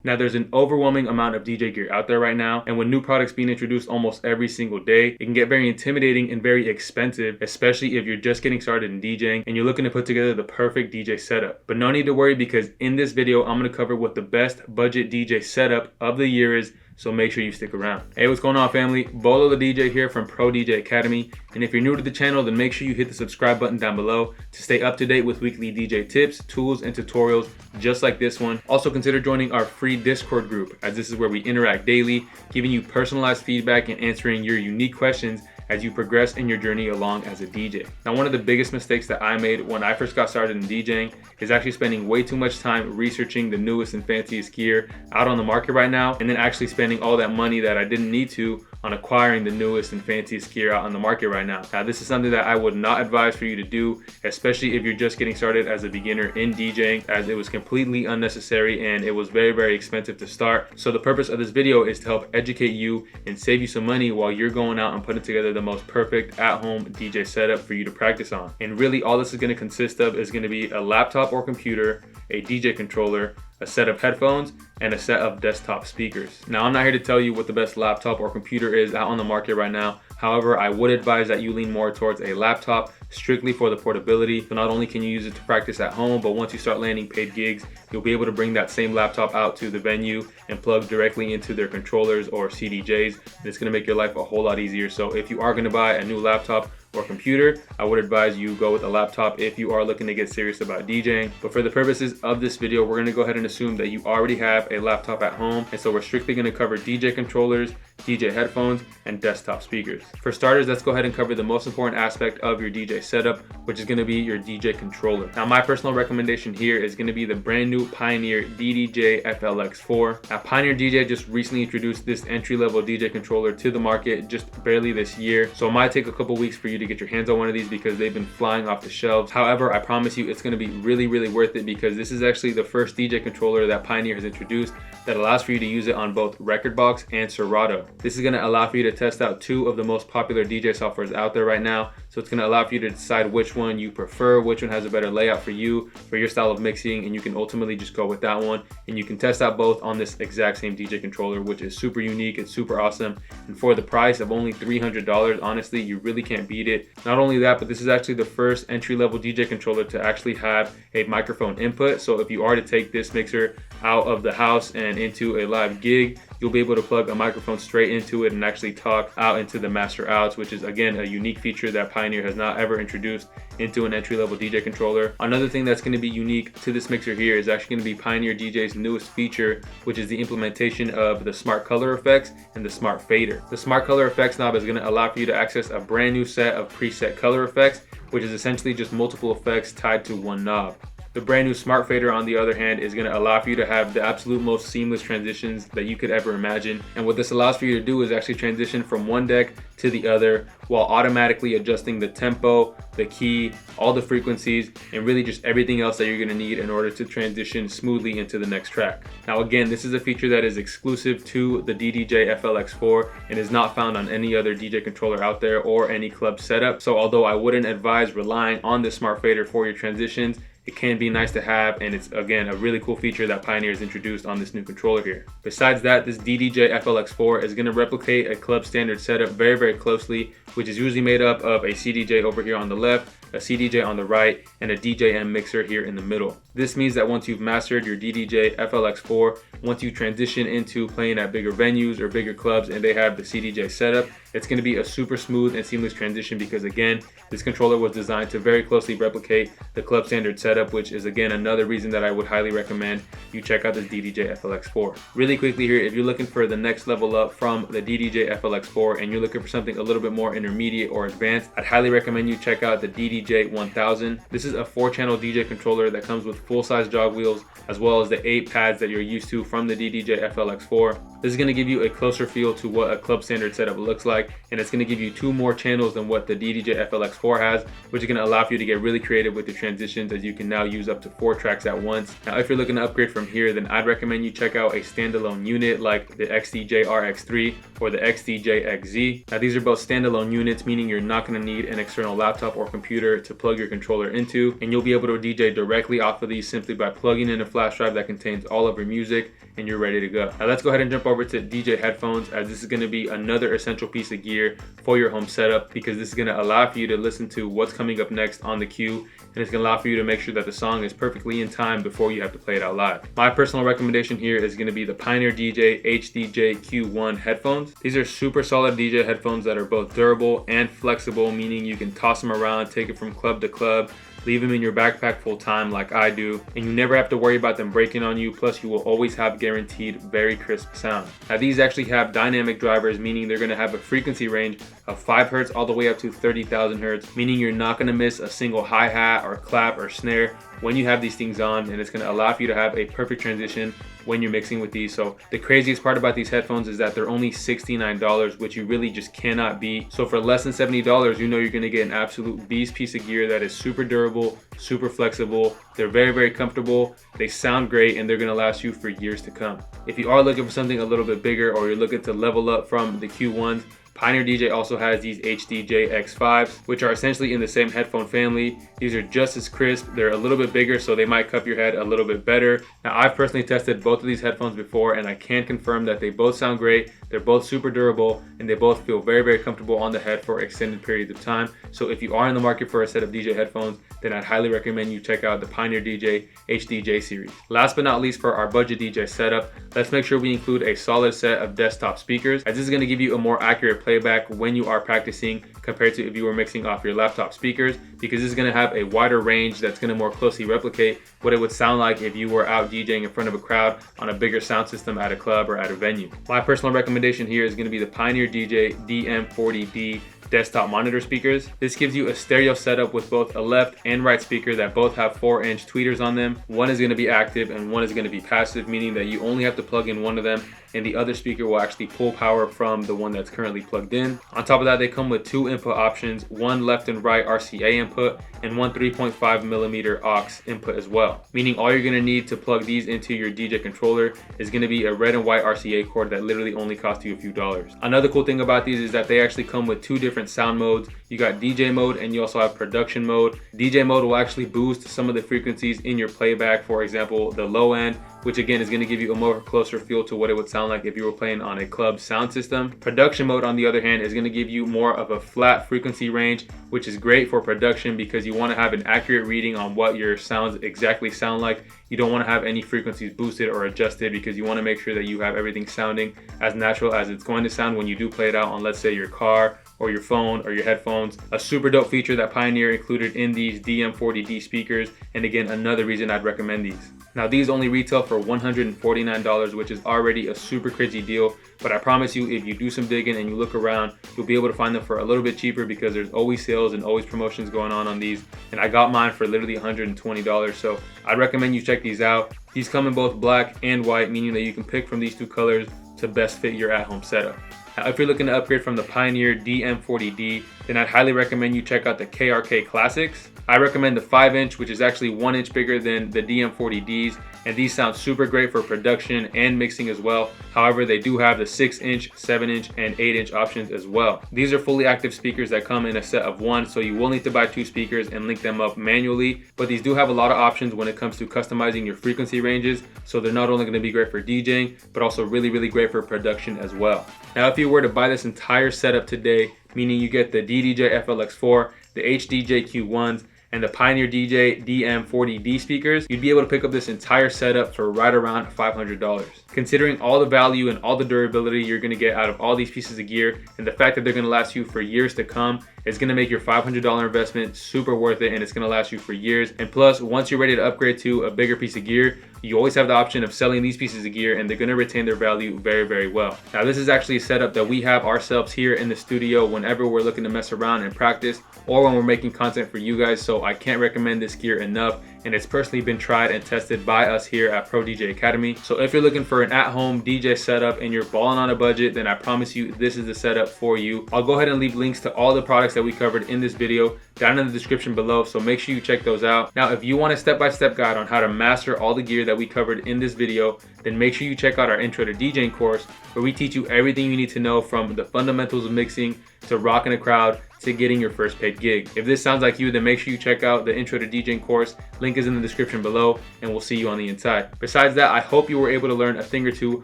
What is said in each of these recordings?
Now, there's an overwhelming amount of DJ gear out there right now, and with new products being introduced almost every single day, it can get very intimidating and very expensive, especially if you're just getting started in DJing and you're looking to put together the perfect DJ setup. But no need to worry, because in this video, I'm going to cover what the best budget DJ setup of the year is, so make sure you stick around. Hey, what's going on, family? Bolo the DJ here from Pro DJ Academy, and if you're new to the channel, then make sure you hit the subscribe button down below to stay up to date with weekly DJ tips, tools, and tutorials just like this one. Also consider joining our free Discord group, as this is where we interact daily, giving you personalized feedback and answering your unique questions as you progress in your journey along as a DJ. Now, one of the biggest mistakes that I made when I first got started in DJing is actually spending way too much time researching the newest and fanciest gear out on the market right now, and then actually spending all that money that I didn't need to on acquiring the newest and fanciest gear out on the market right now. Now, this is something that I would not advise for you to do, especially if you're just getting started as a beginner in DJing, as it was completely unnecessary and it was very, very expensive to start. So the purpose of this video is to help educate you and save you some money while you're going out and putting together the most perfect at-home DJ setup for you to practice on. And really, all this is going to consist of is going to be a laptop or computer, a DJ controller, a set of headphones, and a set of desktop speakers. Now, I'm not here to tell you what the best laptop or computer is out on the market right now. However, I would advise that you lean more towards a laptop, strictly for the portability. So not only can you use it to practice at home, but once you start landing paid gigs, you'll be able to bring that same laptop out to the venue and plug directly into their controllers or CDJs. And it's gonna make your life a whole lot easier. So if you are gonna buy a new laptop or computer, I would advise you go with a laptop if you are looking to get serious about DJing. But for the purposes of this video, we're gonna go ahead and assume that you already have a laptop at home. And so we're strictly gonna cover DJ controllers, DJ headphones, and desktop speakers. For starters, let's go ahead and cover the most important aspect of your DJ setup, which is gonna be your DJ controller. Now, my personal recommendation here is gonna be the brand new Pioneer DJI-FLX4. Now, Pioneer DJ just recently introduced this entry-level DJ controller to the market just barely this year. So it might take a couple weeks for you to get your hands on one of these because they've been flying off the shelves. However, I promise you it's gonna be really, really worth it, because this is actually the first DJ controller that Pioneer has introduced that allows for you to use it on both Rekordbox and Serato. This is gonna allow for you to test out two of the most popular DJ softwares out there right now. So it's gonna allow for you to decide which one you prefer, which one has a better layout for you, for your style of mixing, and you can ultimately just go with that one. And you can test out both on this exact same DJ controller, which is super unique, it's super awesome. And for the price of only $300, honestly, you really can't beat it. Not only that, but this is actually the first entry-level DJ controller to actually have a microphone input. So if you are to take this mixer out of the house and into a live gig, you'll be able to plug a microphone straight into it and actually talk out into the master outs, which is again a unique feature that Pioneer has not ever introduced into an entry-level DJ controller. Another thing that's going to be unique to this mixer here is actually going to be Pioneer DJ's newest feature, which is the implementation of the smart color effects and the smart fader. The smart color effects knob is going to allow for you to access a brand new set of preset color effects, which is essentially just multiple effects tied to one knob. The brand new Smart Fader, on the other hand, is going to allow for you to have the absolute most seamless transitions that you could ever imagine. And what this allows for you to do is actually transition from one deck to the other while automatically adjusting the tempo, the key, all the frequencies, and really just everything else that you're going to need in order to transition smoothly into the next track. Now, again, this is a feature that is exclusive to the DJI-FLX4 and is not found on any other DJ controller out there or any club setup. So although I wouldn't advise relying on the Smart Fader for your transitions, it can be nice to have, and it's again a really cool feature that Pioneer has introduced on this new controller here. Besides that, this DJI-FLX4 is going to replicate a club standard setup very, very closely, which is usually made up of a CDJ over here on the left, a CDJ on the right, and a DJM mixer here in the middle. This means that once you've mastered your DJI-FLX4, once you transition into playing at bigger venues or bigger clubs and they have the CDJ setup, it's going to be a super smooth and seamless transition, because again, this controller was designed to very closely replicate the club standard setup, which is again another reason that I would highly recommend you check out this DJI-FLX4. Really quickly here, if you're looking for the next level up from the DJI-FLX4 and you're looking for something a little bit more intermediate or advanced, I'd highly recommend you check out the DJI-1000. This is a 4-channel DJ controller that comes with full-size jog wheels as well as the 8 pads that you're used to from the DJI-FLX4. This is going to give you a closer feel to what a club standard setup looks like. like, and it's going to give you 2 more channels than what the DDJ-FLX4 has, which is going to allow for you to get really creative with the transitions, as you can now use up to 4 tracks at once. Now if you're looking to upgrade from here, then I'd recommend you check out a standalone unit like the XDJ-RX3 or the XDJ-XZ. Now these are both standalone units, meaning you're not going to need an external laptop or computer to plug your controller into, and you'll be able to DJ directly off of these simply by plugging in a flash drive that contains all of your music, and you're ready to go. Now let's go ahead and jump over to DJ headphones, as this is going to be another essential piece of gear for your home setup, because this is going to allow for you to listen to what's coming up next on the cue, and it's going to allow for you to make sure that the song is perfectly in time before you have to play it out live. My personal recommendation here is going to be the Pioneer DJ XDJ-Q1 headphones. These are super solid DJ headphones that are both durable and flexible, meaning you can toss them around, take it from club to club, leave them in your backpack full time like I do, and you never have to worry about them breaking on you. Plus you will always have guaranteed very crisp sound. Now these actually have dynamic drivers, meaning they're going to have a frequency range of 5 Hz all the way up to 30,000 Hz, meaning you're not going to miss a single hi-hat or clap or snare when you have these things on, and it's going to allow for you to have a perfect transition when you're mixing with these. So the craziest part about these headphones is that they're only $69, which you really just cannot beat. So for less than $70, you know you're going to get an absolute beast piece of gear that is super durable, super flexible. They're very, very comfortable. They sound great, and they're going to last you for years to come. If you are looking for something a little bit bigger, or you're looking to level up from the Q1s, Pioneer DJ also has these XDJ-X5s, which are essentially in the same headphone family. These are just as crisp. They're a little bit bigger, so they might cup your head a little bit better. Now, I've personally tested both of these headphones before, and I can confirm that they both sound great. They're both super durable, and they both feel very, very comfortable on the head for extended periods of time. So if you are in the market for a set of DJ headphones, then I'd highly recommend you check out the Pioneer DJ XDJ series. Last but not least, for our budget DJ setup, let's make sure we include a solid set of desktop speakers, as this is going to give you a more accurate playback when you are practicing compared to if you were mixing off your laptop speakers, because this is going to have a wider range that's going to more closely replicate what it would sound like if you were out DJing in front of a crowd on a bigger sound system at a club or at a venue. My personal recommendation here is going to be the Pioneer DJ DM40D desktop monitor speakers. This gives you a stereo setup with both a left and right speaker that both have 4-inch tweeters on them. One is going to be active and one is going to be passive, meaning that you only have to plug in one of them, and the other speaker will actually pull power from the one that's currently plugged in. On top of that, they come with 2 input options, one left and right RCA input and one 3.5mm aux input as well, meaning all you're going to need to plug these into your DJ controller is going to be a red and white RCA cord that literally only costs you a few dollars. Another cool thing about these is that they actually come with 2 different sound modes. You got DJ mode and you also have production mode. DJ mode will actually boost some of the frequencies in your playback, for example the low end, which again is going to give you a more closer feel to what it would sound like if you were playing on a club sound system. Production mode, on the other hand, is going to give you more of a flat frequency range, which is great for production because you want to have an accurate reading on what your sounds exactly sound like. You don't want to have any frequencies boosted or adjusted because you want to make sure that you have everything sounding as natural as it's going to sound when you do play it out on, let's say, your car or your phone or your headphones. A super dope feature that Pioneer included in these DM40D speakers, and again, another reason I'd recommend these. Now these only retail for $149, which is already a super crazy deal, but I promise you, if you do some digging and you look around, you'll be able to find them for a little bit cheaper because there's always sales and always promotions going on these, and I got mine for literally $120, so I'd recommend you check these out. These come in both black and white, meaning that you can pick from these 2 colors to best fit your at-home setup. Now, if you're looking to upgrade from the Pioneer DM40D, then I'd highly recommend you check out the KRK Classics. I recommend the 5-inch, which is actually 1 inch bigger than the DM40Ds, and these sound super great for production and mixing as well. However, they do have the 6-inch, 7-inch, and 8-inch options as well. These are fully active speakers that come in a set of 1, so you will need to buy 2 speakers and link them up manually, but these do have a lot of options when it comes to customizing your frequency ranges, so they're not only going to be great for DJing, but also really, really great for production as well. Now, if you were to buy this entire setup today, meaning you get the DDJ-FLX4, the XDJ-Q1s, and the Pioneer DJ DM40D speakers, you'd be able to pick up this entire setup for right around $500. Considering all the value and all the durability you're going to get out of all these pieces of gear, and the fact that they're going to last you for years to come, it's going to make your $500 investment super worth it, and it's going to last you for years. And plus, once you're ready to upgrade to a bigger piece of gear, you always have the option of selling these pieces of gear, and they're going to retain their value very, very well. Now, this is actually a setup that we have ourselves here in the studio whenever we're looking to mess around and practice, or when we're making content for you guys, so I can't recommend this gear enough. and it's personally been tried and tested by us here at Pro DJ Academy. So if you're looking for an at-home DJ setup and you're balling on a budget, then I promise you this is the setup for you. I'll go ahead and leave links to all the products that we covered in this video down in the description below, so make sure you check those out. Now, if you want a step-by-step guide on how to master all the gear that we covered in this video, then make sure you check out our Intro to DJing course, where we teach you everything you need to know from the fundamentals of mixing to rocking a crowd to getting your first paid gig. If this sounds like you, then make sure you check out the Intro to DJing course. Link is in the description below, and we'll see you on the inside. Besides that, I hope you were able to learn a thing or two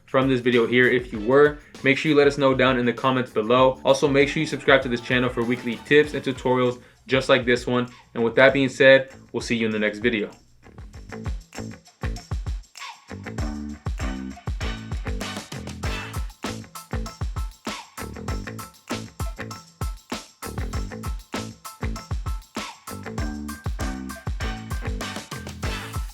from this video here. If you were, make sure you let us know down in the comments below. Also, make sure you subscribe to this channel for weekly tips and tutorials just like this one. And with that being said, we'll see you in the next video.